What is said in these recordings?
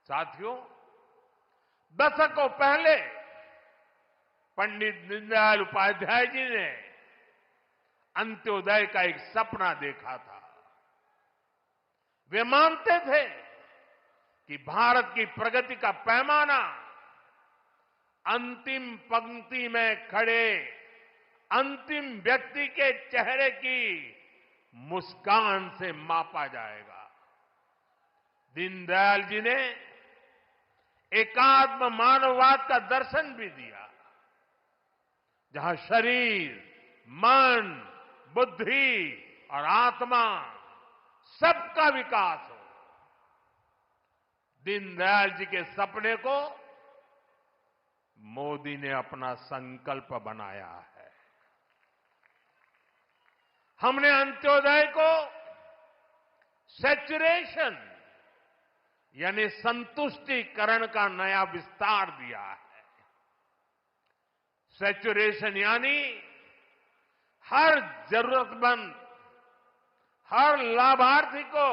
साथियों, दशकों पहले पंडित दीनदयाल उपाध्याय जी ने अंत्योदय का एक सपना देखा था। वे मानते थे कि भारत की प्रगति का पैमाना अंतिम पंक्ति में खड़े अंतिम व्यक्ति के चेहरे की मुस्कान से मापा जाएगा। दीनदयाल जी ने एकात्म मानववाद का दर्शन भी दिया, जहां शरीर, मन, बुद्धि और आत्मा सबका विकास हो। दीनदयाल जी के सपने को मोदी ने अपना संकल्प बनाया है। हमने अंत्योदय को सैचुरेशन यानी संतुष्टिकरण का नया विस्तार दिया है। सैचुरेशन यानी हर जरूरतमंद, हर लाभार्थी को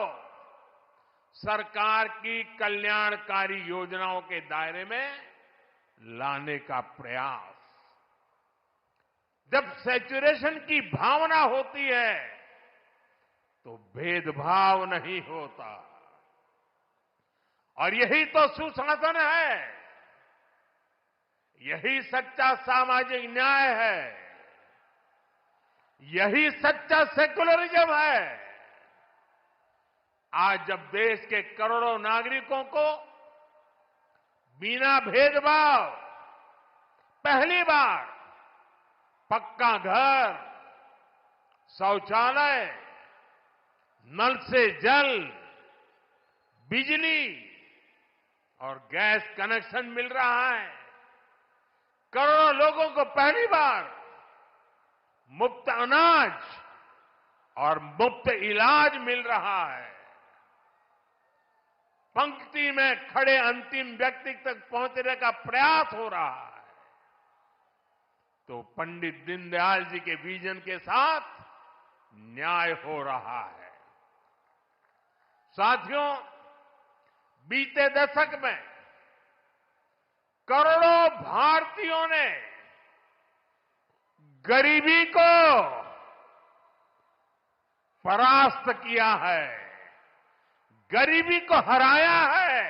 सरकार की कल्याणकारी योजनाओं के दायरे में लाने का प्रयास। जब सैचुरेशन की भावना होती है तो भेदभाव नहीं होता, और यही तो सुशासन है, यही सच्चा सामाजिक न्याय है, यही सच्चा सेकुलरिज्म है। आज जब देश के करोड़ों नागरिकों को बिना भेदभाव पहली बार पक्का घर, शौचालय, नल से जल, बिजली और गैस कनेक्शन मिल रहा है, करोड़ों लोगों को पहली बार मुफ्त अनाज और मुफ्त इलाज मिल रहा है, पंक्ति में खड़े अंतिम व्यक्ति तक पहुंचने का प्रयास हो रहा है, तो पंडित दीनदयाल जी के विजन के साथ न्याय हो रहा है। साथियों, बीते दशक में करोड़ों भारतीयों ने गरीबी को परास्त किया है, गरीबी को हराया है।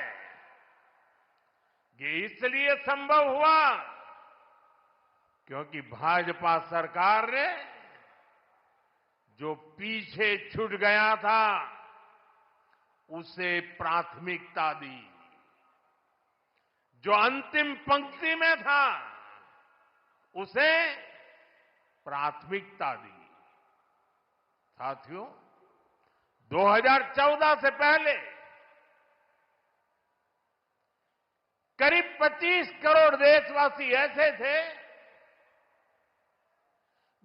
ये इसलिए संभव हुआ क्योंकि भाजपा सरकार ने जो पीछे छूट गया था उसे प्राथमिकता दी, जो अंतिम पंक्ति में था उसे प्राथमिकता दी। साथियों, 2014 से पहले करीब 25 करोड़ देशवासी ऐसे थे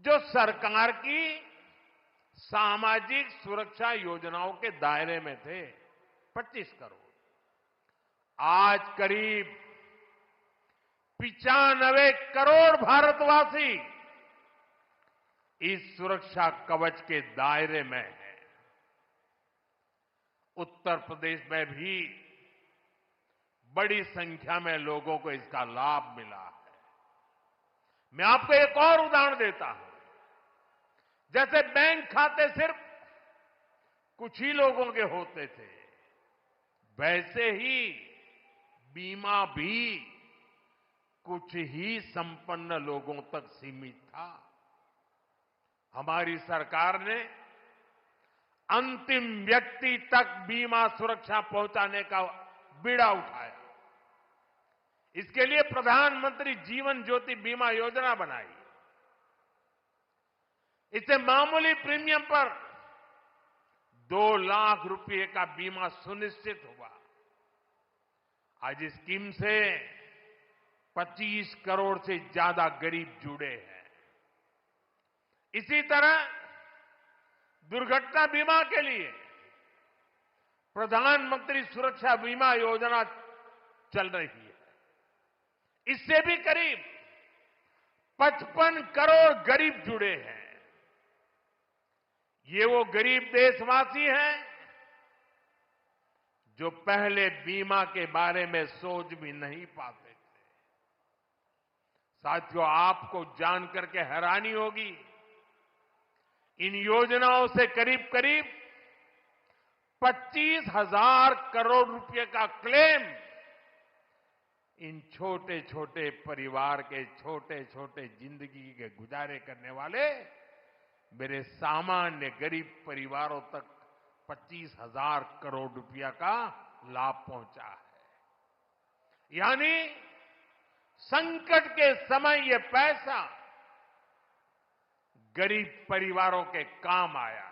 जो सरकार की सामाजिक सुरक्षा योजनाओं के दायरे में थे। 25 करोड़। आज करीब 95 करोड़ भारतवासी इस सुरक्षा कवच के दायरे में है। उत्तर प्रदेश में भी बड़ी संख्या में लोगों को इसका लाभ मिला है। मैं आपको एक और उदाहरण देता हूं। जैसे बैंक खाते सिर्फ कुछ ही लोगों के होते थे, वैसे ही बीमा भी कुछ ही संपन्न लोगों तक सीमित था। हमारी सरकार ने अंतिम व्यक्ति तक बीमा सुरक्षा पहुंचाने का बीड़ा उठाया। इसके लिए प्रधानमंत्री जीवन ज्योति बीमा योजना बनाई। इससे मामूली प्रीमियम पर 2 लाख रुपए का बीमा सुनिश्चित हुआ। आज इस स्कीम से 25 करोड़ से ज्यादा गरीब जुड़े हैं। इसी तरह दुर्घटना बीमा के लिए प्रधानमंत्री सुरक्षा बीमा योजना चल रही है। इससे भी करीब 55 करोड़ गरीब जुड़े हैं। ये वो गरीब देशवासी हैं जो पहले बीमा के बारे में सोच भी नहीं पाते थे। साथियों, आपको जानकर के हैरानी होगी, इन योजनाओं से करीब करीब 25,000 करोड़ रुपए का क्लेम इन छोटे छोटे परिवार के छोटे छोटे जिंदगी के गुजारे करने वाले मेरे सामान्य गरीब परिवारों तक 25,000 करोड़ रुपया का लाभ पहुंचा है। यानी संकट के समय ये पैसा गरीब परिवारों के काम आया है।